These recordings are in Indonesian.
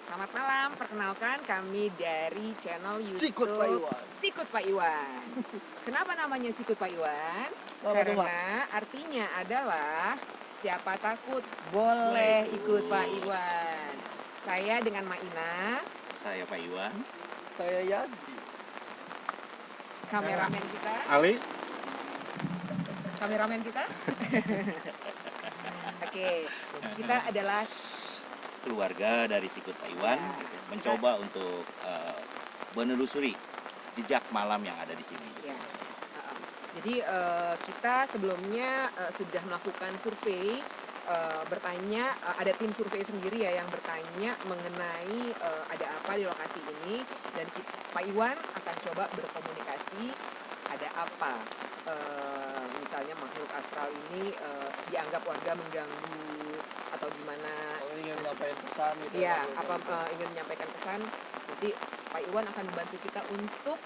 Selamat malam, perkenalkan kami dari channel Sikut Pak YouTube Iwan. Sikut Pak Iwan. Kenapa namanya Sikut Pak Iwan? Kenapa tuh, Mak? Karena artinya adalah siapa takut boleh ikut Pak Iwan. Saya dengan Maina, Saya Pak Iwan. Saya Yadi. kameramen kita, Ali. kameramen kita. Oke, kita adalah Keluarga dari Sikut Pak Iwan Ya. gitu, mencoba untuk menelusuri jejak malam yang ada di sini. ya. Jadi kita sebelumnya sudah melakukan survei, bertanya, ada tim survei sendiri ya yang bertanya mengenai ada apa di lokasi ini, dan Pak Iwan akan coba berkomunikasi ada apa. Misalnya makhluk astral ini dianggap warga mengganggu atau gimana. Kalau ingin menyampaikan pesan gitu. Iya, ingin menyampaikan pesan, nanti Pak Iwan akan membantu kita untuk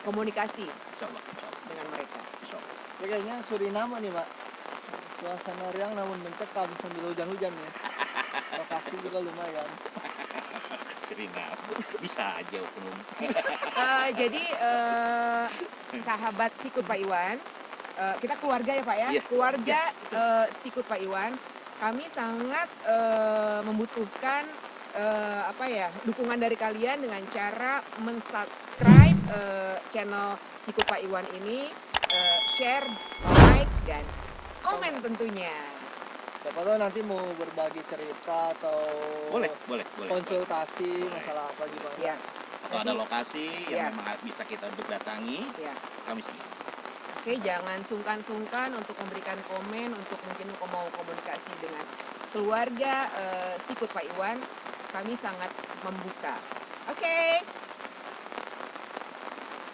komunikasi Insya Allah. dengan mereka. Ya, kayaknya Suriname nih, Mak. Suasana riang namun mencekam sambil hujan-hujan ya. Lokasi juga lumayan. Suriname bisa aja umum. Jadi sahabat Sikut Pak Iwan, kita keluarga ya Pak ya, Iya, keluarga Sikut Pak Iwan, kami sangat membutuhkan dukungan dari kalian dengan cara mensubscribe channel Sikut Pak Iwan ini, share, like, dan komen tentunya. Siapa tahu nanti mau berbagi cerita atau Boleh. konsultasi masalah apa gimana. Ya. Atau ada lokasi Iya. yang memang bisa kita untuk datangi, Ya. kami siap. Oke, jangan sungkan-sungkan untuk memberikan komen, untuk mungkin mau komunikasi dengan keluarga Sikut Pak Iwan, kami sangat membuka. Oke,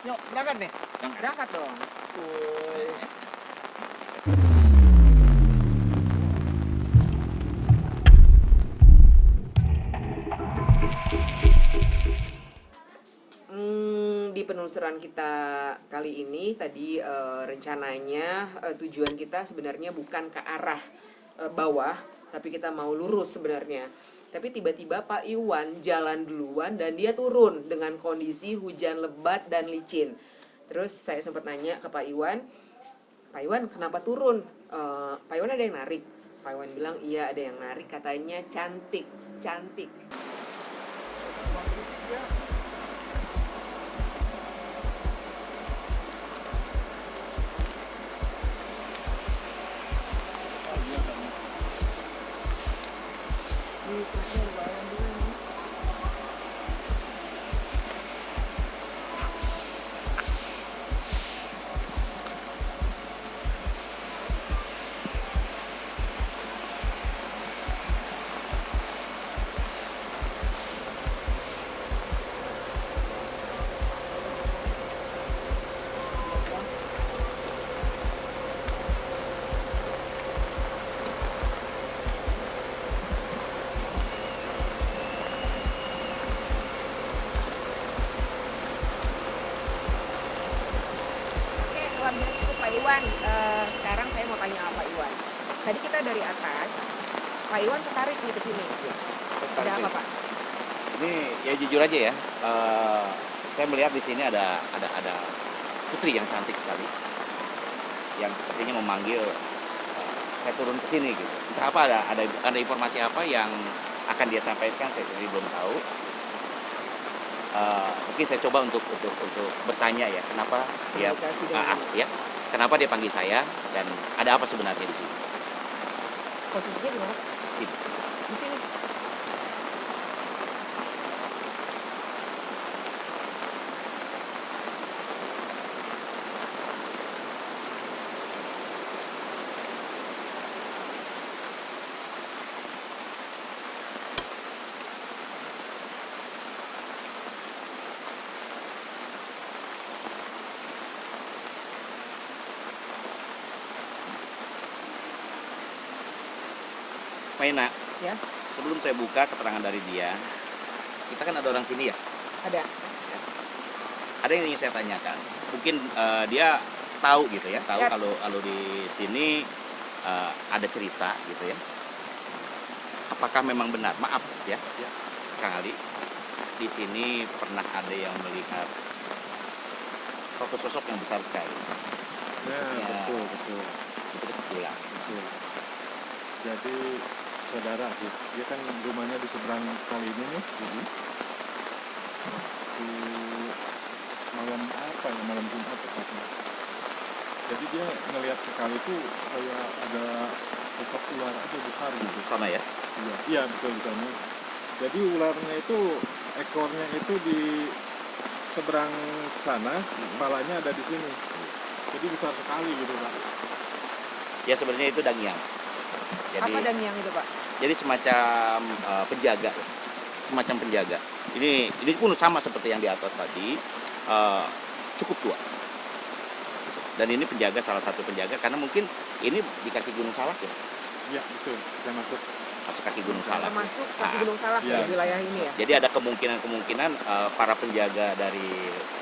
Yuk, berangkat nih. berangkat dong. Woi. Di penelusuran kita kali ini tadi rencananya tujuan kita sebenarnya bukan ke arah bawah, tapi kita mau lurus sebenarnya. Tapi tiba-tiba Pak Iwan jalan duluan dan dia turun dengan kondisi hujan lebat dan licin. Terus saya sempat nanya ke Pak Iwan kenapa turun? Pak Iwan ada yang narik. Pak Iwan bilang iya ada yang narik, katanya cantik. Oke, keluarga itu Pak Iwan. Sekarang saya mau tanya apa Pak Iwan. Tadi kita dari atas, Pak Iwan tertarik nih ke sini. Ada apa Pak? Ini ya jujur aja ya, saya melihat di sini ada putri yang cantik sekali, yang sepertinya memanggil saya turun ke sini gitu. Entah apa ada informasi apa yang akan dia sampaikan, saya sendiri belum tahu. Mungkin saya coba untuk bertanya ya, kenapa dia Komunikasi dengan ya, kenapa dia panggil saya dan ada apa sebenarnya di sini. posisinya di mana Pak? Sini. Di sini. Maina, Ya, sebelum saya buka keterangan dari dia, kita kan ada orang sini ya. ada. Ada yang ingin saya tanyakan. Mungkin dia tahu gitu ya, tahu Ya. kalau di sini ada cerita gitu ya. Apa apakah memang benar? Maaf ya, Kang Ali. Di sini pernah ada yang melihat satu sosok yang besar sekali. Ya, Ya. betul, betul, Itu kesimpulan. betul. Jadi saudara, dia kan rumahnya di seberang kali ini nih. Waktu malam apa ya, malam Jumat tepatnya. Jadi dia ngelihat ke kali itu kayak ada sosok ular aja besar gitu. Sama ya? Iya, iya betul di sana. Jadi ularnya itu ekornya itu di seberang sana, kepalanya ada di sini. Jadi besar sekali gitu Pak. Ya sebenarnya itu dangiang. Jadi, Apa dan yang itu Pak? jadi semacam penjaga, semacam penjaga. Ini pun sama seperti yang di atas tadi, cukup tua. Dan ini penjaga, salah satu penjaga, karena mungkin ini di kaki Gunung Salak ya, Iya betul, bisa masuk. masuk kaki Gunung Salak. Termasuk kaki Nah, Gunung Salak iya. di wilayah ini ya? Jadi ada kemungkinan para penjaga dari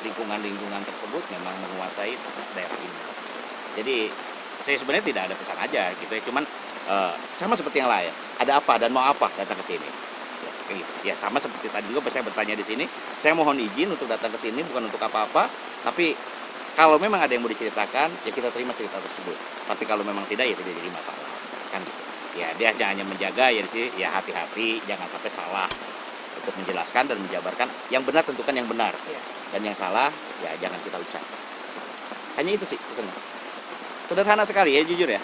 lingkungan-lingkungan tersebut memang menguasai daerah ini. Jadi saya sebenarnya tidak ada pesan aja gitu ya, cuman sama seperti yang lain. Ada apa dan mau apa datang ke sini? Ya, kayak gitu. Ya sama seperti tadi juga saya bertanya di sini. Saya mohon izin untuk datang ke sini bukan untuk apa-apa, tapi kalau memang ada yang mau diceritakan, ya kita terima cerita tersebut. Tapi kalau memang tidak, ya tidak jadi masalah, kan gitu. Ya dia hanya menjaga ya di sini, ya hati-hati, jangan sampai salah untuk menjelaskan dan menjabarkan. Yang benar tentukan yang benar, Iya. dan yang salah ya jangan kita ucap. Hanya itu sih pesannya. Sederhana sekali ya, jujur ya.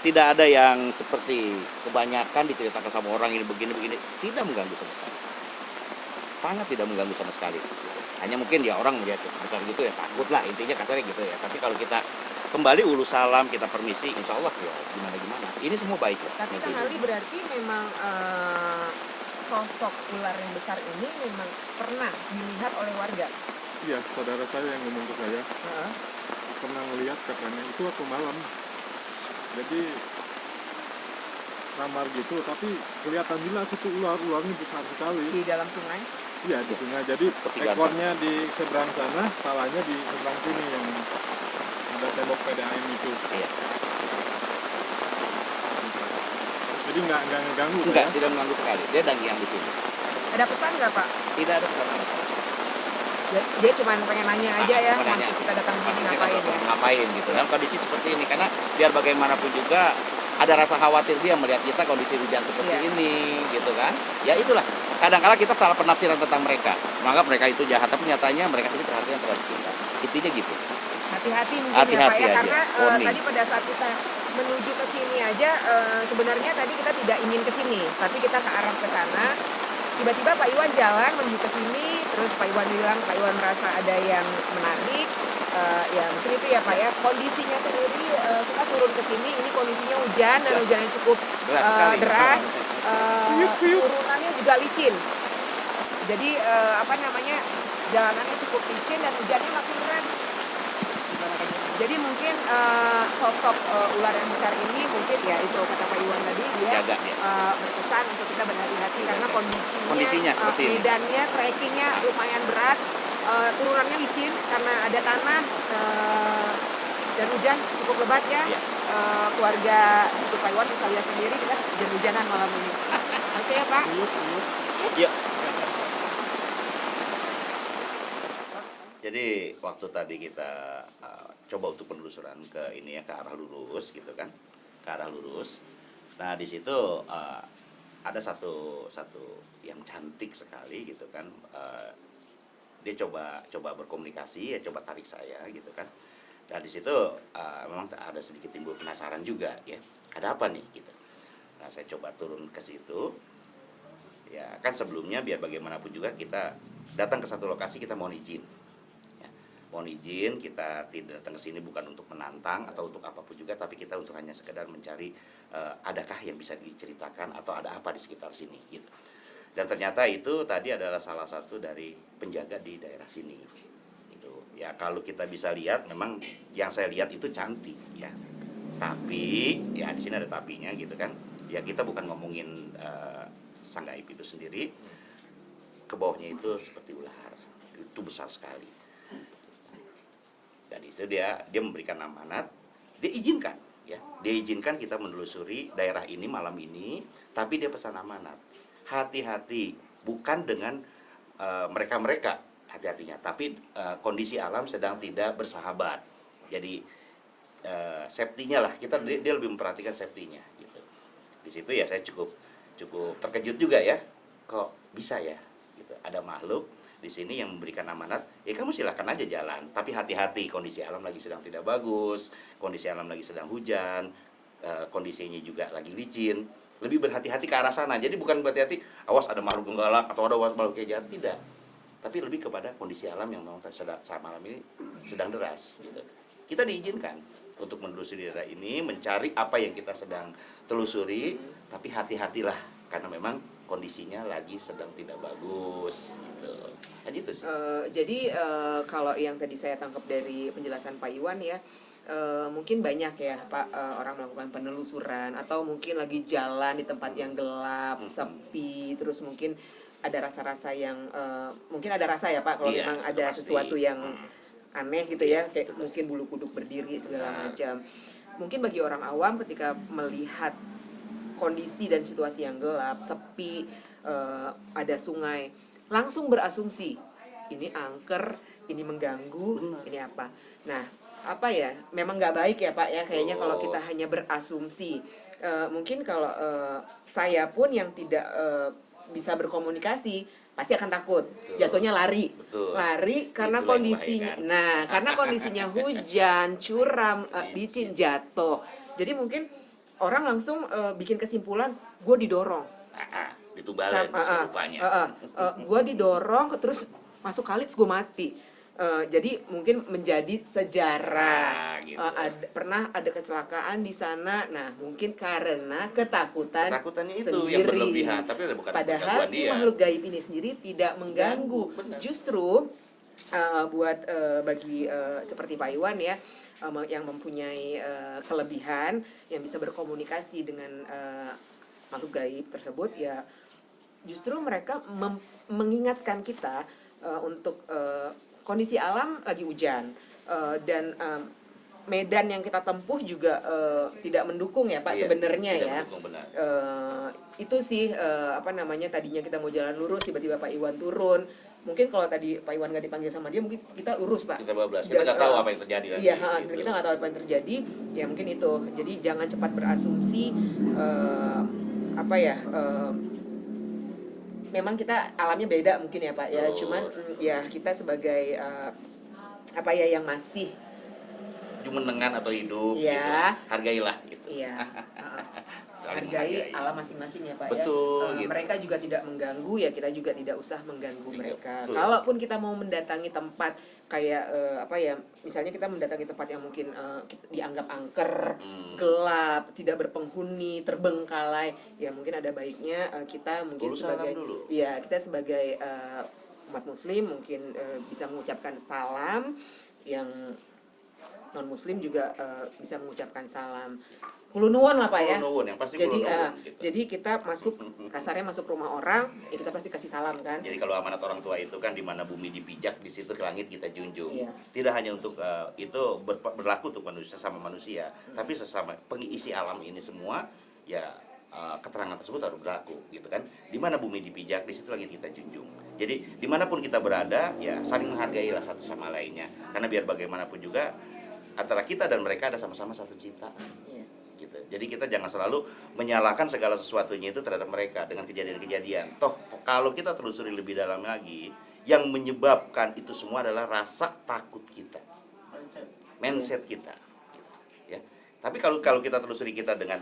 Tidak ada yang seperti kebanyakan diceritakan sama orang ini begini-begini, tidak mengganggu sama sekali. Sangat tidak mengganggu sama sekali. Hanya mungkin ya orang melihat besar gitu ya takut lah, intinya kasarnya gitu ya. Tapi kalau kita kembali ulu salam, kita permisi, insya Allah ya gimana-gimana. Ini semua baik ya. Tapi Kang Ali berarti memang sosok ular yang besar ini memang pernah dilihat oleh warga. Iya, saudara saya yang ngomong ke saya Heeh. pernah ngelihat katanya itu waktu malam. Jadi samar gitu, tapi kelihatan jelas itu ularnya besar sekali. Di dalam sungai. Iya di sungai. Jadi Ketiga ekornya di seberang sana, kepalanya di seberang sini yang ada tembok PDAM itu. Iya. Jadi nggak ngeganggu. Pak, Enggak, ya? tidak mengganggu sekali. Dia dangiang di sini. Ada pesan nggak Pak? Tidak ada pesan apa. Dia cuma pengen nanya aja ya, Pengen nanya. maksud kita datang ke sini Maksudnya ngapain kita ya? ngapain gitu dalam kondisi seperti ini, karena biar bagaimanapun juga ada rasa khawatir dia melihat kita kondisi hujan seperti Iya. ini gitu kan. Ya itulah, kadang-kala kita salah penafsiran tentang mereka, menganggap mereka itu jahat, tapi nyatanya mereka ini perhatian terhadap kita. Intinya gitu. Hati-hati mungkin ya Pak Hati-hati ya, aja. karena Warning. tadi pada saat kita menuju ke sini aja sebenarnya tadi kita tidak ingin ke sini, tapi kita ke arah ke sana. Tiba-tiba Pak Iwan jalan menuju ke sini, terus Pak Iwan bilang Pak Iwan merasa ada yang menarik. Ya mungkin itu ya Pak ya. Kondisinya sendiri kita turun ke sini, ini kondisinya hujan dan Ya. hujannya cukup Deras sekali. deras. Turunannya juga licin. Jadi apa namanya, jalanannya cukup licin dan hujannya makin deras. Jadi mungkin sosok ular yang besar ini mungkin ya itu kata Pak Iwan tadi dia Jaga ya. berpesan untuk kita berhati-hati karena Kondisinya seperti ini. medannya, trekkingnya lumayan berat, turunannya licin karena ada tanah dan hujan cukup lebat ya. Iya. Keluarga untuk Pak Iwan bisa lihat sendiri kita hujan-hujanan malam ini. Oke ya Pak. Yuk. Jadi waktu tadi kita coba untuk penelusuran ke ini ya, ke arah lurus gitu kan, ke arah lurus. Nah di situ ada satu yang cantik sekali gitu kan. Dia coba berkomunikasi ya, coba tarik saya gitu kan. Dan di situ memang ada sedikit timbul penasaran juga ya, ada apa nih gitu. Nah saya coba turun ke situ. Ya kan sebelumnya biar bagaimanapun juga kita datang ke satu lokasi kita mohon izin. Mohon izin, kita tidak datang ke sini bukan untuk menantang atau untuk apapun juga, tapi kita untuk hanya sekedar mencari adakah yang bisa diceritakan atau ada apa di sekitar sini gitu. Dan ternyata itu tadi adalah salah satu dari penjaga di daerah sini. Itu ya kalau kita bisa lihat memang yang saya lihat itu cantik ya. Tapi ya di sini ada tapinya gitu kan. Ya kita bukan ngomongin sang gaib itu sendiri. Ke bawahnya itu seperti ular. Itu besar sekali. Dan itu dia memberikan amanat, dia izinkan ya. Dia izinkan kita menelusuri daerah ini malam ini, tapi dia pesan amanat. Hati-hati, bukan dengan mereka-mereka hati-hatinya, tapi kondisi alam sedang tidak bersahabat. Jadi safety-nya lah, dia lebih memperhatikan safety-nya gitu. Di situ ya saya cukup terkejut juga ya. Kok bisa ya gitu. Ada makhluk di sini yang memberikan amanat, ya kamu silakan aja jalan, tapi hati-hati, kondisi alam lagi sedang tidak bagus, kondisi alam lagi sedang hujan, kondisinya juga lagi licin, lebih berhati-hati ke arah sana. Jadi bukan berhati-hati, awas ada makhluk galak atau ada makhluk jahat, tidak. Tapi lebih kepada kondisi alam yang memang saat malam ini sedang deras gitu. Kita diizinkan untuk menelusuri daerah ini, mencari apa yang kita sedang telusuri, tapi hati-hatilah karena memang kondisinya lagi sedang tidak bagus gitu. Kan itu sih. Jadi kalau yang tadi saya tangkap dari penjelasan Pak Iwan ya, mungkin banyak ya Pak orang melakukan penelusuran atau mungkin lagi jalan di tempat yang gelap, sepi, terus mungkin ada rasa-rasa yang mungkin ada rasa ya Pak kalau Iya, memang itu ada pasti. sesuatu yang aneh gitu ya, kayak mungkin bulu kuduk berdiri segala macam. Mungkin bagi orang awam ketika melihat kondisi dan situasi yang gelap, sepi, ada sungai, langsung berasumsi ini angker, ini mengganggu, ini apa. Nah, apa ya? Memang nggak baik ya Pak ya, kayaknya kalau kita hanya berasumsi. Mungkin kalau saya pun yang tidak bisa berkomunikasi pasti akan takut, jatuhnya lari, Betul. lari karena Itulah yang kondisinya, membahayakan. nah karena kondisinya hujan, curam, licin, jatuh. Jadi mungkin orang langsung bikin kesimpulan, gue didorong, Ditubalin rupanya. gue didorong terus masuk kali terus gue mati. Jadi mungkin menjadi sejarah. Nah, gitu. Pernah ada kecelakaan di sana. Nah, mungkin karena ketakutan Ketakutannya itu sendiri. yang berlebihan, tapi bukan Padahal gangguan si dia. makhluk gaib ini sendiri tidak mengganggu. Benar. Justru buat bagi seperti Pak Iwan ya, yang mempunyai kelebihan yang bisa berkomunikasi dengan makhluk gaib tersebut, ya justru mereka mengingatkan kita untuk kondisi alam lagi hujan dan medan yang kita tempuh juga tidak mendukung ya Pak, Iya, sebenarnya tidak ya. mendukung, benar. Itu sih apa namanya, tadinya kita mau jalan lurus tiba-tiba Pak Iwan turun. Mungkin kalau tadi Pak Iwan nggak dipanggil sama dia, mungkin kita lurus Pak. Kita bablas, kita nggak tahu apa yang terjadi nanti. Iya, gitu. kita nggak tahu apa yang terjadi. Ya mungkin itu. Jadi jangan cepat berasumsi. Apa ya? Memang kita alamnya beda mungkin ya Pak ya. Cuman ya kita sebagai apa ya yang masih Jumenengan atau hidup, Iya. gitu. Hargailah gitu. iya Saling hargai menghargai. alam masing-masing ya Pak Betul, ya. gitu. Mereka juga tidak mengganggu, ya kita juga tidak usah mengganggu Iya, mereka. betul. Kalaupun kita mau mendatangi tempat kayak apa ya, misalnya kita mendatangi tempat yang mungkin dianggap angker, gelap, tidak berpenghuni, terbengkalai, ya mungkin ada baiknya kita mungkin Dulu salam sebagai dulu. ya kita sebagai umat muslim mungkin bisa mengucapkan salam, yang non muslim juga bisa mengucapkan salam. Kulunuwun lah Pak ya. Kulunuwun, yang pasti Jadi kulunuwun, gitu. jadi kita masuk, kasarnya masuk rumah orang, ya kita pasti kasih salam kan. Jadi kalau amanat orang tua itu kan di mana bumi dipijak, di situ ke langit kita junjung. Iya. Tidak hanya untuk itu berlaku untuk manusia sama manusia, tapi sesama pengisi alam ini semua ya keterangan tersebut harus berlaku gitu kan. Di mana bumi dipijak, di situ langit kita junjung. Jadi dimanapun kita berada ya saling menghargailah satu sama lainnya. Karena biar bagaimanapun juga antara kita dan mereka ada sama-sama satu ciptaan. Iya. Gitu. Jadi kita jangan selalu menyalahkan segala sesuatunya itu terhadap mereka dengan kejadian-kejadian. Toh kalau kita telusuri lebih dalam lagi, yang menyebabkan itu semua adalah rasa takut kita, mindset kita. Gitu. Ya. Tapi kalau kita telusuri kita dengan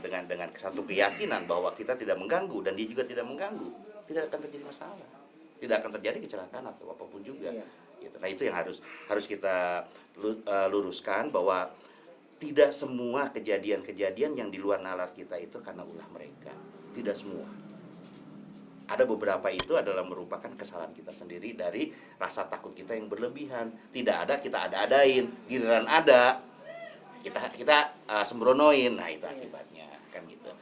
satu keyakinan bahwa kita tidak mengganggu dan dia juga tidak mengganggu, tidak akan terjadi masalah, tidak akan terjadi kecelakaan atau apapun juga. Iya. Gitu. Nah itu yang harus kita luruskan, bahwa tidak semua kejadian-kejadian yang di luar nalar kita itu karena ulah mereka. Tidak semua. Ada beberapa itu adalah merupakan kesalahan kita sendiri dari rasa takut kita yang berlebihan. Tidak ada kita ada-adain, giliran ada kita sembronoin. Nah itu akibatnya kan gitu.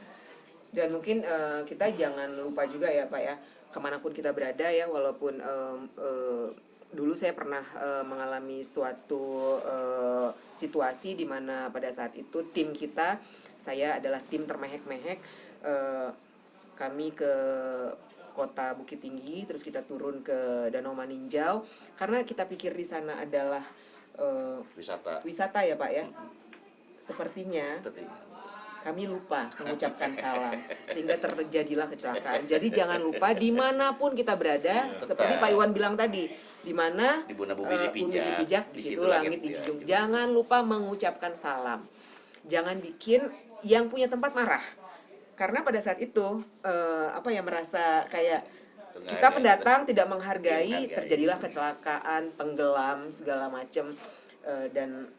Dan mungkin kita jangan lupa juga ya Pak ya, kemanapun kita berada ya, walaupun dulu saya pernah mengalami suatu situasi di mana pada saat itu tim kita, saya adalah tim termehek-mehek, kami ke kota Bukit Tinggi, terus kita turun ke Danau Maninjau karena kita pikir di sana adalah wisata ya Pak ya. Sepertinya Tapi kami lupa mengucapkan salam sehingga terjadilah kecelakaan. Jadi jangan lupa dimanapun kita berada, seperti Pak Iwan bilang tadi, di mana di Bunda Bumi dipijak, di situ langit dijunjung. Jangan lupa mengucapkan salam. Jangan bikin yang punya tempat marah. Karena pada saat itu merasa kayak kita pendatang tidak menghargai, terjadilah kecelakaan, tenggelam segala macam, dan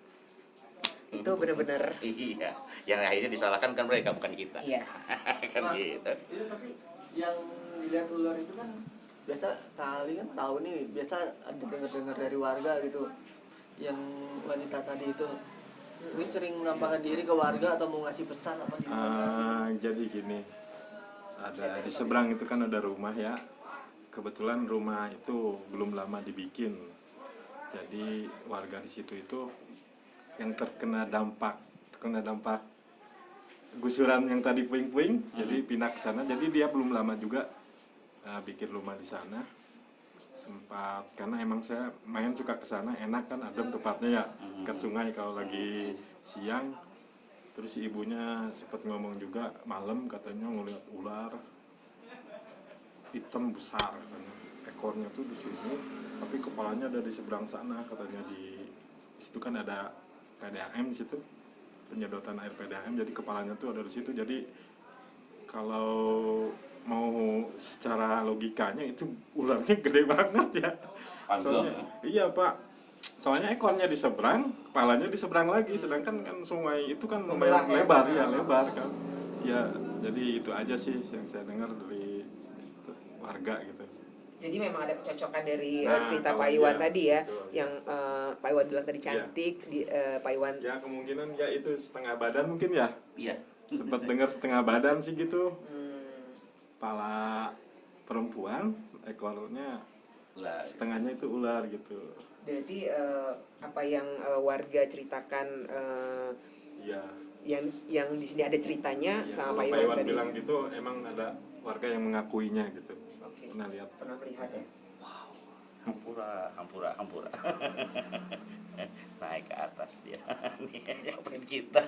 itu benar-benar iya, yang akhirnya disalahkan kan mereka bukan kita. iya. Kan gitu. Itu tapi yang dilihat ular itu kan biasa kali kan tahu nih, biasa ada dengar-dengar dari warga gitu. Yang wanita tadi itu ini sering menampakkan diri ke warga atau mau ngasih pesan apa gimana? Jadi gini, ada di seberang itu kan ada rumah ya. Kebetulan rumah itu belum lama dibikin. Jadi warga di situ itu yang terkena dampak gusuran yang tadi puing-puing, jadi pindah ke sana. Jadi dia belum lama juga bikin rumah di sana. Sempat karena emang saya main suka ke sana, enak kan, adem tempatnya ya, dekat sungai kalau lagi siang. Terus si ibunya sempat ngomong juga malam katanya ngeliat ular hitam besar katanya. Ekornya tuh di sini, tapi kepalanya ada di seberang sana katanya. Di situ kan ada PDAM di situ, penyedotan air PDAM, jadi kepalanya tuh ada di situ. Jadi kalau mau secara logikanya itu ularnya gede banget ya. Soalnya, iya Pak, soalnya ekornya di seberang, kepalanya di seberang lagi, sedangkan kan sungai itu kan lumayan lebar ya, lebar kan. Ya, jadi itu aja sih yang saya dengar dari warga gitu. Jadi memang ada kecocokan dari Nah, cerita kalau Pak Iwan iya, tadi ya, betul. yang Pak Iwan bilang tadi cantik, Pak Iwan Ya kemungkinan ya itu setengah badan mungkin ya. Iya. Sempat dengar setengah badan sih gitu. hmm, Kepala perempuan, ekornya Ular. setengahnya itu ular gitu. berarti apa yang warga ceritakan, Iya. yang di sini ada ceritanya Iya, sama kalau Pak Pak Iwan Iwan tadi. bilang gitu, emang ada warga yang mengakuinya gitu. Oke. Pernah lihat. Pernah melihat ya. Hampura. Naik ke atas dia. Nih, yang kita.